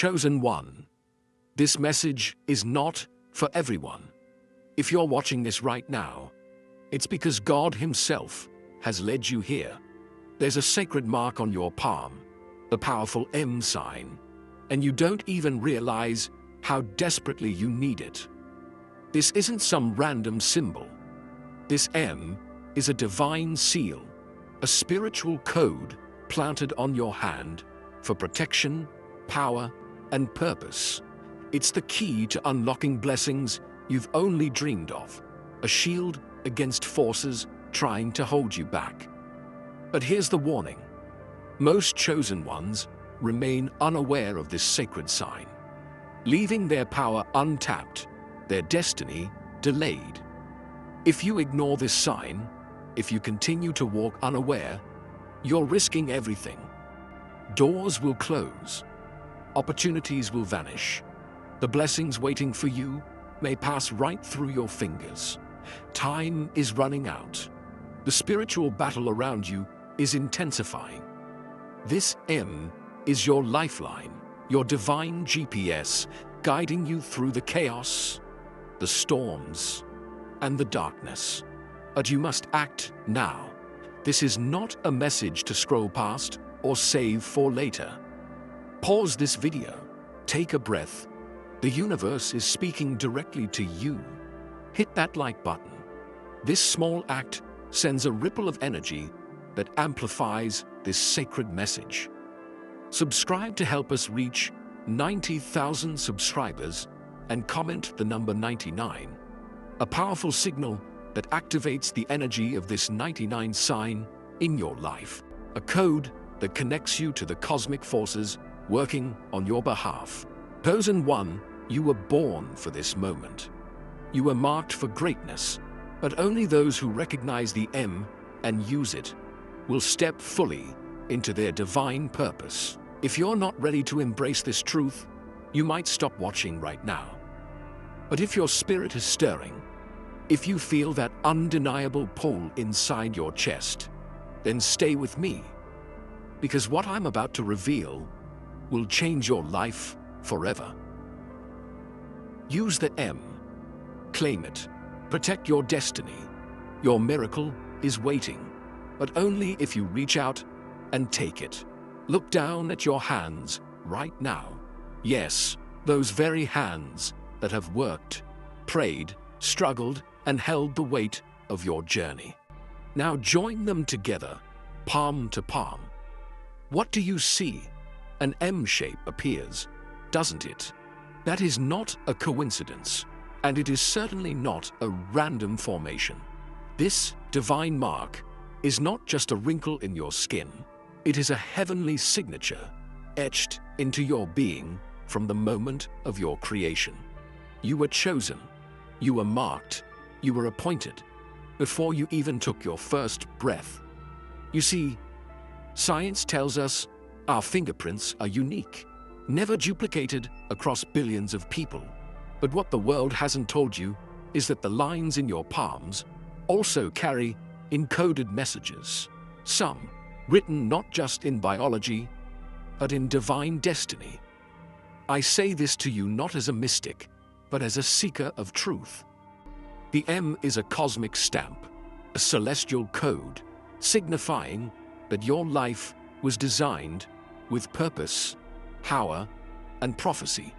chosen one. This message is not for everyone. If you're watching this right now, it's because God Himself has led you here. There's a sacred mark on your palm, the powerful M sign, and you don't even realize how desperately you need it. This isn't some random symbol. This M is a divine seal, a spiritual code planted on your hand for protection, power, and purpose. It's the key to unlocking blessings you've only dreamed of, a shield against forces trying to hold you back. But here's the warning. Most chosen ones remain unaware of this sacred sign, leaving their power untapped, their destiny delayed. If you ignore this sign, if you continue to walk unaware, you're risking everything. Doors will close. Opportunities will vanish. The blessings waiting for you may pass right through your fingers. Time is running out. The spiritual battle around you is intensifying. This M is your lifeline, your divine GPS, guiding you through the chaos, the storms, and the darkness. But you must act now. This is not a message to scroll past or save for later. Pause this video. Take a breath. The universe is speaking directly to you. Hit that like button. This small act sends a ripple of energy that amplifies this sacred message. Subscribe to help us reach 90,000 subscribers and comment the number 99, a powerful signal that activates the energy of this 99 sign in your life, a code that connects you to the cosmic forces working on your behalf. Chosen one, you were born for this moment. You were marked for greatness, but only those who recognize the M and use it will step fully into their divine purpose. If you're not ready to embrace this truth, you might stop watching right now. But if your spirit is stirring, if you feel that undeniable pull inside your chest, then stay with me, because what I'm about to reveal will change your life forever. Use the M. Claim it. Protect your destiny. Your miracle is waiting, but only if you reach out and take it. Look down at your hands right now. Yes, those very hands that have worked, prayed, struggled, and held the weight of your journey. Now join them together, palm to palm. What do you see? An M shape appears, doesn't it? That is not a coincidence, and it is certainly not a random formation. This divine mark is not just a wrinkle in your skin. It is a heavenly signature etched into your being from the moment of your creation. You were chosen. You were marked. You were appointed before you even took your first breath. You see, science tells us our fingerprints are unique, never duplicated across billions of people. But what the world hasn't told you is that the lines in your palms also carry encoded messages, some written not just in biology, but in divine destiny. I say this to you not as a mystic, but as a seeker of truth. The M is a cosmic stamp, a celestial code, signifying that your life was designed with purpose, power, and prophecy.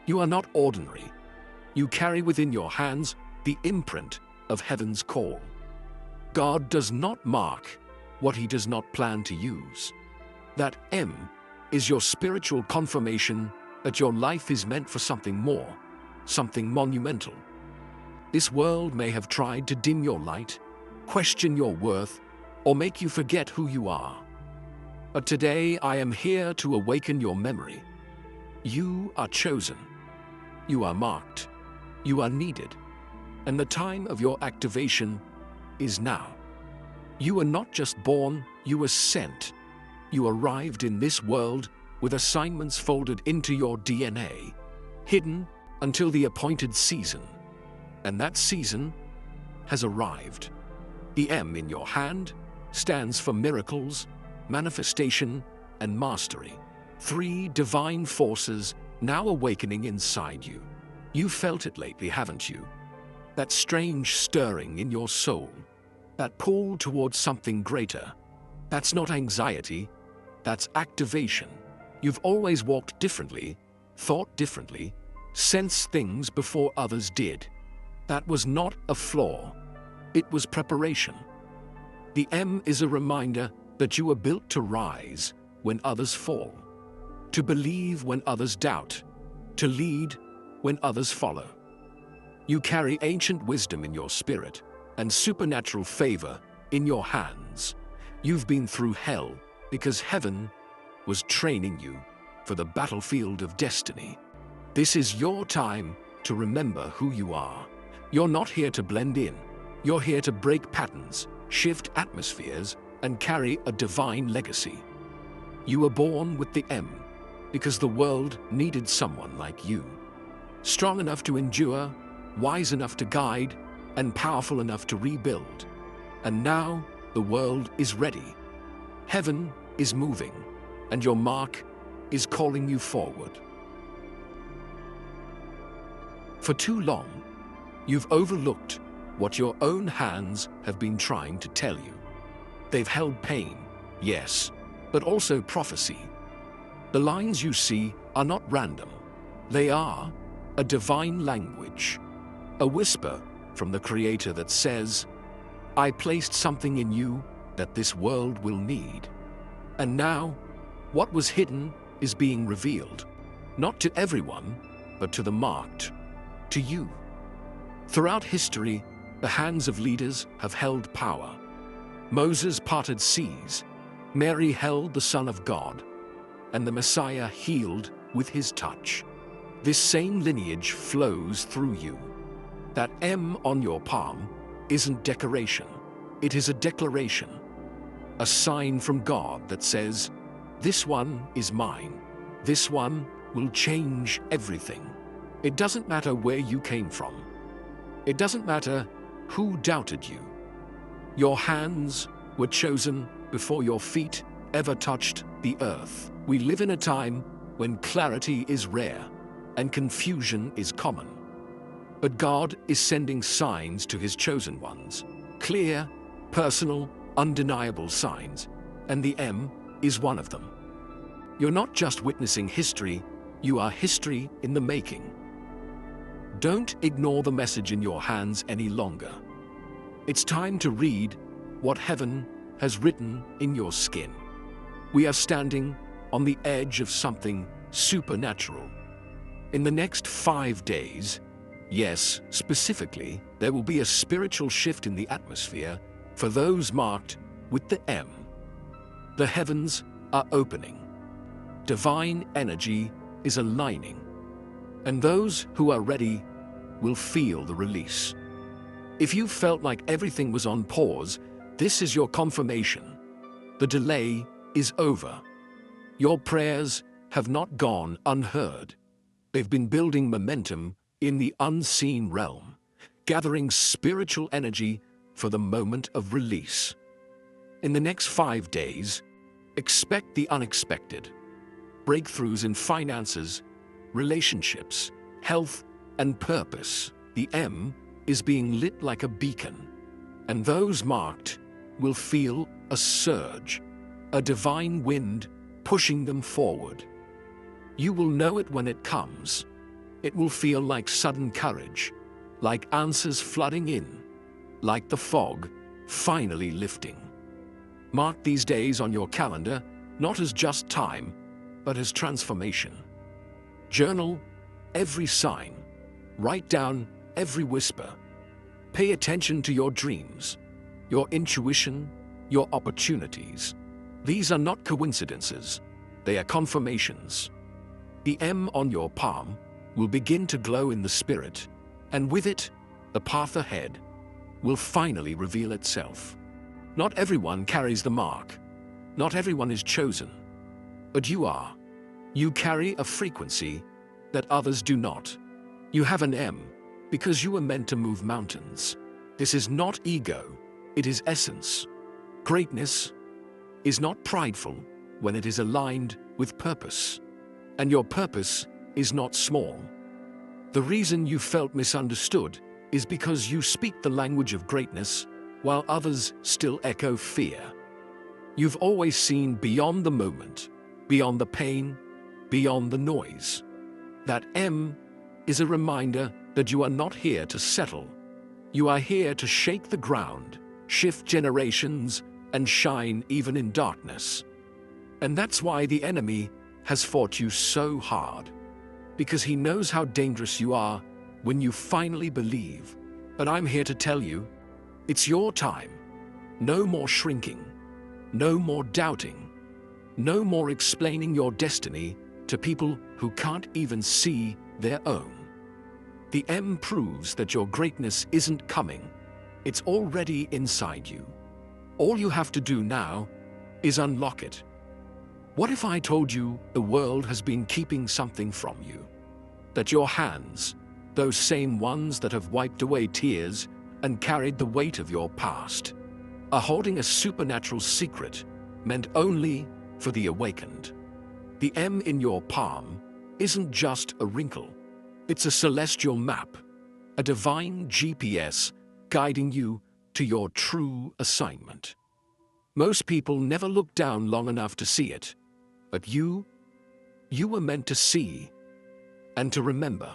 You are not ordinary. You carry within your hands the imprint of heaven's call. God does not mark what He does not plan to use. That M is your spiritual confirmation that your life is meant for something more, something monumental. This world may have tried to dim your light, question your worth, or make you forget who you are. But today I am here to awaken your memory. You are chosen. You are marked. You are needed. And the time of your activation is now. You were not just born, you were sent. You arrived in this world with assignments folded into your DNA, hidden until the appointed season. And that season has arrived. The M in your hand stands for miracles, manifestation, and mastery. 3 divine forces now awakening inside you. You've felt it lately, haven't you? That strange stirring in your soul, that pull towards something greater. That's not anxiety, that's activation. You've always walked differently, thought differently, sensed things before others did. That was not a flaw, it was preparation. The M is a reminder that you are built to rise when others fall, to believe when others doubt, to lead when others follow. You carry ancient wisdom in your spirit and supernatural favor in your hands. You've been through hell because heaven was training you for the battlefield of destiny. This is your time to remember who you are. You're not here to blend in. You're here to break patterns, shift atmospheres, and carry a divine legacy. You were born with the M because the world needed someone like you. Strong enough to endure, wise enough to guide, and powerful enough to rebuild. And now the world is ready. Heaven is moving, and your mark is calling you forward. For too long, you've overlooked what your own hands have been trying to tell you. They've held pain, yes, but also prophecy. The lines you see are not random. They are a divine language, a whisper from the Creator that says, I placed something in you that this world will need. And now, what was hidden is being revealed, not to everyone, but to the marked, to you. Throughout history, the hands of leaders have held power. Moses parted seas, Mary held the Son of God, and the Messiah healed with his touch. This same lineage flows through you. That M on your palm isn't decoration, it is a declaration, a sign from God that says, this one is mine, this one will change everything. It doesn't matter where you came from. It doesn't matter who doubted you. Your hands were chosen before your feet ever touched the earth. We live in a time when clarity is rare and confusion is common. But God is sending signs to his chosen ones. Clear, personal, undeniable signs. And the M is one of them. You're not just witnessing history, you are history in the making. Don't ignore the message in your hands any longer. It's time to read what heaven has written in your skin. We are standing on the edge of something supernatural. In the next 5 days, yes, specifically, there will be a spiritual shift in the atmosphere for those marked with the M. The heavens are opening. Divine energy is aligning. And those who are ready will feel the release. If you felt like everything was on pause, this is your confirmation. The delay is over. Your prayers have not gone unheard. They've been building momentum in the unseen realm, gathering spiritual energy for the moment of release. In the next 5 days, expect the unexpected. Breakthroughs in finances, relationships, health, and purpose. The M is being lit like a beacon, and those marked will feel a surge, a divine wind pushing them forward. You will know it when it comes. It will feel like sudden courage, like answers flooding in, like the fog finally lifting. Mark these days on your calendar, not as just time, but as transformation. Journal every sign. Write down every whisper. Pay attention to your dreams, your intuition, your opportunities. These are not coincidences. They are confirmations. The M on your palm will begin to glow in the spirit, and with it, the path ahead will finally reveal itself. Not everyone carries the mark. Not everyone is chosen. But you are. You carry a frequency that others do not. You have an M because you were meant to move mountains. This is not ego, it is essence. Greatness is not prideful when it is aligned with purpose. And your purpose is not small. The reason you felt misunderstood is because you speak the language of greatness while others still echo fear. You've always seen beyond the moment, beyond the pain, beyond the noise. That M is a reminder that you are not here to settle. You are here to shake the ground, shift generations, and shine even in darkness. And that's why the enemy has fought you so hard. Because he knows how dangerous you are when you finally believe. But I'm here to tell you, it's your time. No more shrinking. No more doubting. No more explaining your destiny to people who can't even see their own. The M proves that your greatness isn't coming. It's already inside you. All you have to do now is unlock it. What if I told you the world has been keeping something from you? That your hands, those same ones that have wiped away tears and carried the weight of your past, are holding a supernatural secret meant only for the awakened. The M in your palm isn't just a wrinkle. It's a celestial map, a divine GPS guiding you to your true assignment. Most people never look down long enough to see it, but you were meant to see and to remember.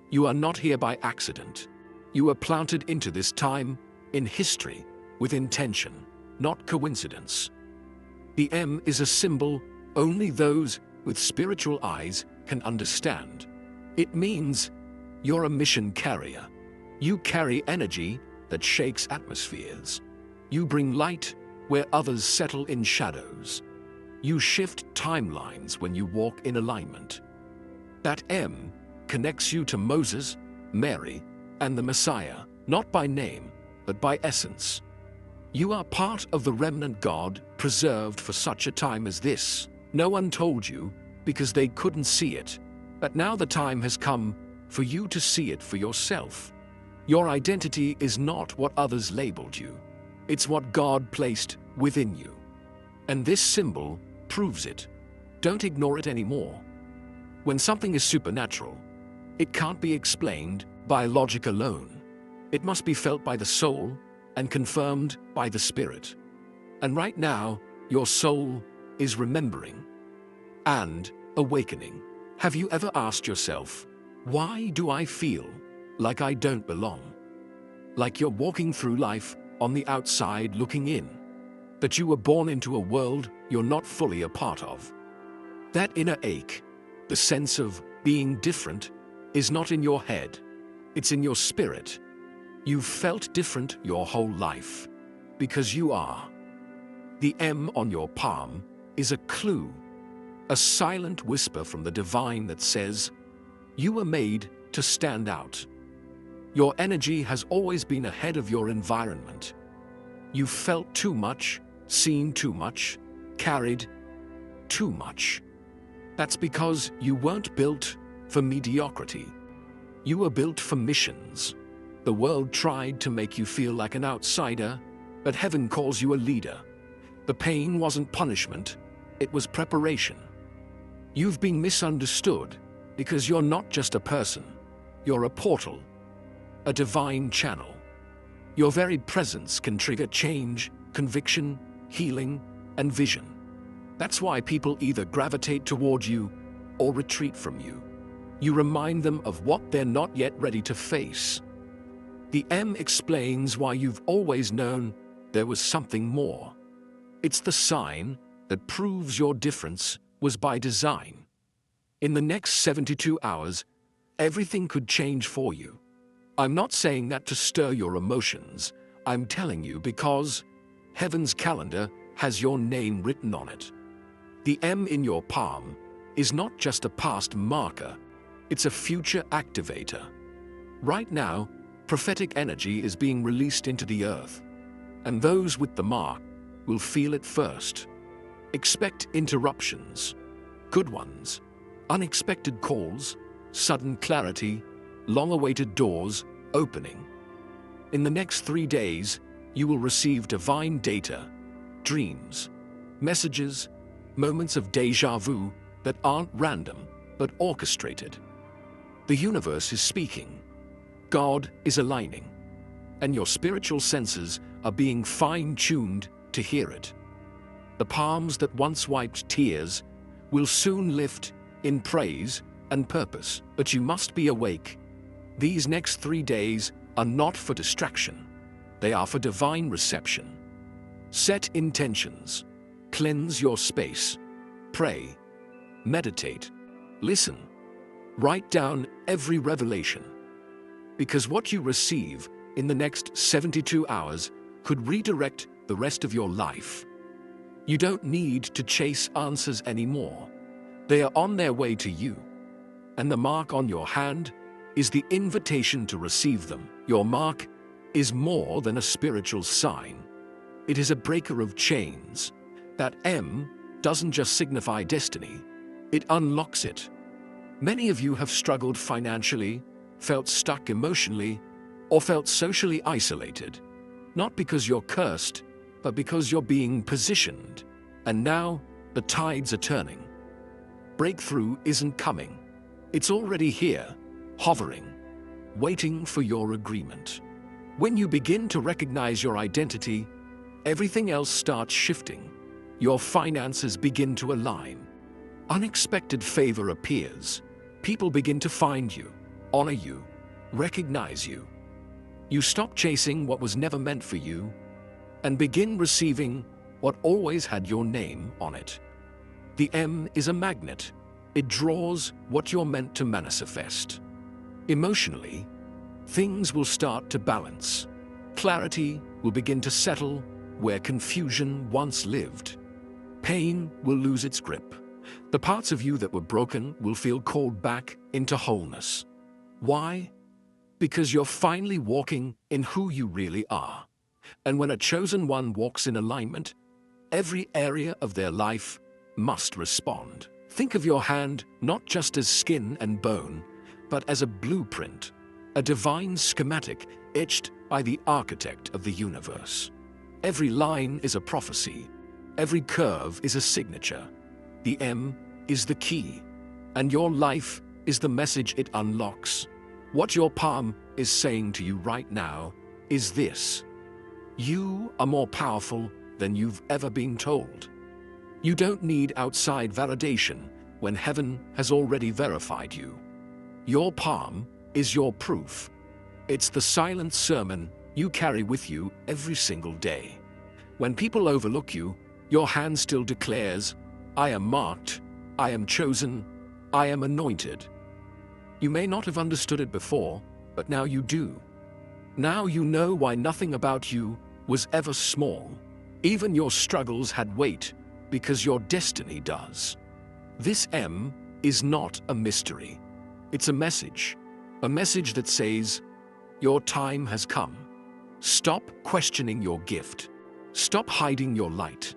You are not here by accident. You were planted into this time in history with intention, not coincidence. The M is a symbol only those with spiritual eyes can understand. It means you're a mission carrier. You carry energy that shakes atmospheres. You bring light where others settle in shadows. You shift timelines when you walk in alignment. That M connects you to Moses, Mary, and the Messiah, not by name, but by essence. You are part of the remnant God preserved for such a time as this. No one told you because they couldn't see it, but now the time has come for you to see it for yourself. Your identity is not what others labeled you. It's what God placed within you. And this symbol proves it. Don't ignore it anymore. When something is supernatural, it can't be explained by logic alone. It must be felt by the soul and confirmed by the spirit. And right now, your soul is remembering and awakening. Have you ever asked yourself, why do I feel like I don't belong? Like you're walking through life on the outside looking in. That you were born into a world you're not fully a part of. That inner ache, the sense of being different, is not in your head. It's in your spirit. You've felt different your whole life. Because you are. The M on your palm is a clue. A silent whisper from the divine that says, you were made to stand out. Your energy has always been ahead of your environment. You've felt too much, seen too much, carried too much. That's because you weren't built for mediocrity. You were built for missions. The world tried to make you feel like an outsider, but heaven calls you a leader. The pain wasn't punishment, it was preparation. You've been misunderstood because you're not just a person. You're a portal, a divine channel. Your very presence can trigger change, conviction, healing, and vision. That's why people either gravitate toward you or retreat from you. You remind them of what they're not yet ready to face. The M explains why you've always known there was something more. It's the sign that proves your difference was by design. In the next 72 hours, everything could change for you. I'm not saying that to stir your emotions. I'm telling you because heaven's calendar has your name written on it. The M in your palm is not just a past marker, it's a future activator. Right now, prophetic energy is being released into the earth, and those with the mark will feel it first. Expect interruptions, good ones, unexpected calls, sudden clarity, long-awaited doors opening. In the next 3 days, you will receive divine data, dreams, messages, Moments of déjà vu that aren't random, but orchestrated. The universe is speaking. God is aligning. And your spiritual senses are being fine-tuned to hear it. The palms that once wiped tears will soon lift in praise and purpose, but you must be awake. These next 3 days are not for distraction. They are for divine reception. Set intentions. Cleanse your space. Pray. Meditate. Listen. Write down every revelation. Because what you receive in the next 72 hours could redirect the rest of your life. You don't need to chase answers anymore. They are on their way to you. And the mark on your hand is the invitation to receive them. Your mark is more than a spiritual sign. It is a breaker of chains. That M doesn't just signify destiny, it unlocks it. Many of you have struggled financially, felt stuck emotionally, or felt socially isolated. Not because you're cursed, but because you're being positioned. And now, the tides are turning. Breakthrough isn't coming. It's already here, hovering, waiting for your agreement. When you begin to recognize your identity, everything else starts shifting. Your finances begin to align. Unexpected favor appears. People begin to find you, honor you, recognize you. You stop chasing what was never meant for you and begin receiving what always had your name on it. The M is a magnet. It draws what you're meant to manifest. Emotionally, things will start to balance. Clarity will begin to settle where confusion once lived. Pain will lose its grip. The parts of you that were broken will feel called back into wholeness. Why? Because you're finally walking in who you really are. And when a chosen one walks in alignment, every area of their life must respond. Think of your hand not just as skin and bone, but as a blueprint, a divine schematic etched by the architect of the universe. Every line is a prophecy. Every curve is a signature. The M is the key, and your life is the message it unlocks. What your palm is saying to you right now is this: you are more powerful than you've ever been told. You don't need outside validation when heaven has already verified you. Your palm is your proof. It's the silent sermon you carry with you every single day. When people overlook you, your hand still declares, I am marked, I am chosen, I am anointed. You may not have understood it before, but now you do. Now you know why nothing about you was ever small. Even your struggles had weight, because your destiny does. This M is not a mystery. It's a message that says, your time has come. Stop questioning your gift. Stop hiding your light.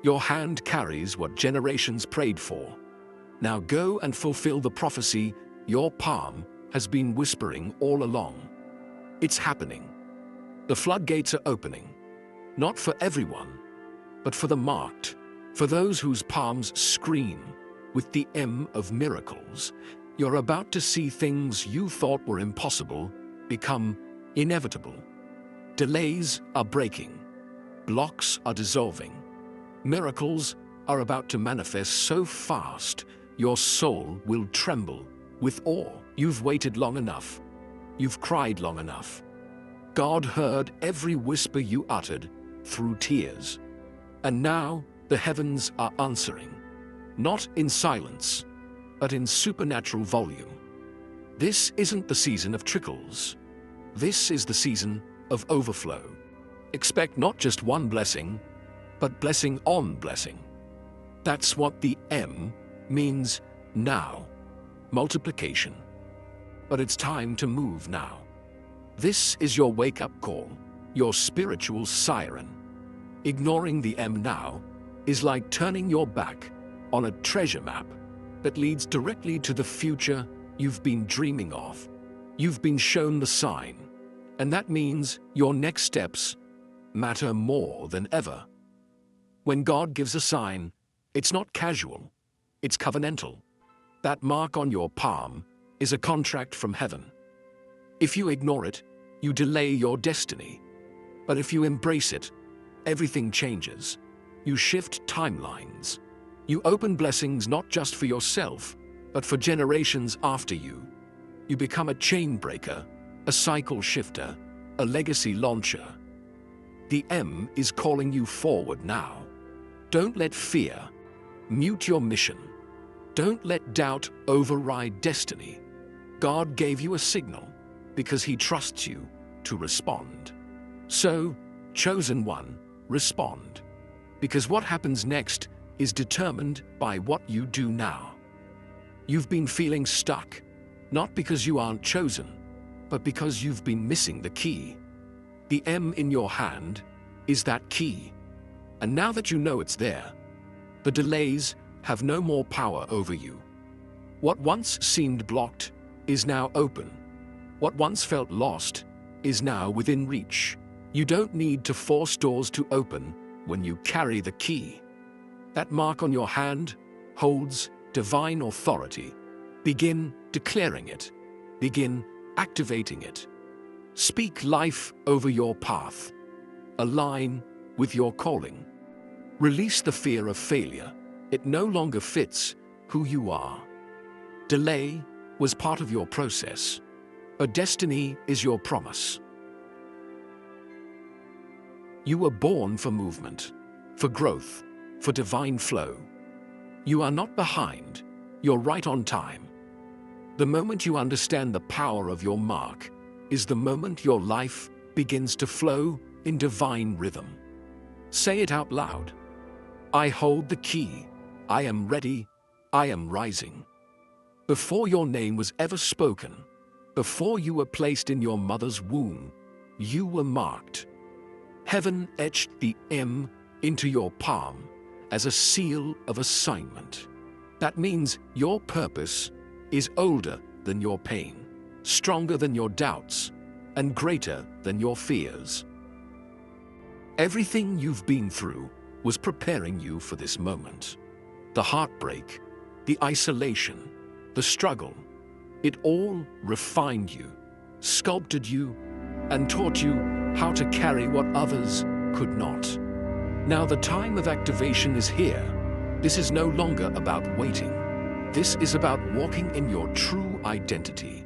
Your hand carries what generations prayed for. Now go and fulfill the prophecy your palm has been whispering all along. It's happening. The floodgates are opening. Not for everyone, but for the marked, for those whose palms scream with the M of miracles. You're about to see things you thought were impossible become inevitable. Delays are breaking. Blocks are dissolving. Miracles are about to manifest so fast, your soul will tremble with awe. You've waited long enough. You've cried long enough. God heard every whisper you uttered through tears. And now the heavens are answering, not in silence, but in supernatural volume. This isn't the season of trickles. This is the season of overflow. Expect not just one blessing, but blessing on blessing. That's what the M means now. Multiplication. But it's time to move now. This is your wake-up call, your spiritual siren. Ignoring the M now is like turning your back on a treasure map that leads directly to the future you've been dreaming of. You've been shown the sign, and that means your next steps matter more than ever. When God gives a sign, It's not casual, it's covenantal. That mark on your palm is a contract from heaven. If you ignore it, you delay your destiny. But if you embrace it, everything changes. You shift timelines. You open blessings not just for yourself, but for generations after you. You become a chain breaker, a cycle shifter, a legacy launcher. The M is calling you forward now. Don't let fear mute your mission. Don't let doubt override destiny. God gave you a signal because He trusts you to respond. So, chosen one, respond. Because what happens next is determined by what you do now. You've been feeling stuck, not because you aren't chosen, but because you've been missing the key. The M in your hand is that key. And now that you know it's there, the delays have no more power over you. What once seemed blocked is now open. What once felt lost is now within reach. You don't need to force doors to open when you carry the key. That mark on your hand holds divine authority. Begin declaring it. Begin activating it. Speak life over your path. Align with your calling. Release the fear of failure. It no longer fits who you are. Delay was part of your process, but destiny is your promise. You were born for movement, for growth, for divine flow. You are not behind, you're right on time. The moment you understand the power of your mark is the moment your life begins to flow in divine rhythm. Say it out loud. I hold the key. I am ready. I am rising. Before your name was ever spoken, before you were placed in your mother's womb, you were marked. Heaven etched the M into your palm as a seal of assignment. That means your purpose is older than your pain, stronger than your doubts, and greater than your fears. Everything you've been through was preparing you for this moment. The heartbreak, the isolation, the struggle, it all refined you, sculpted you, and taught you how to carry what others could not. Now the time of activation is here. This is no longer about waiting. This is about walking in your true identity.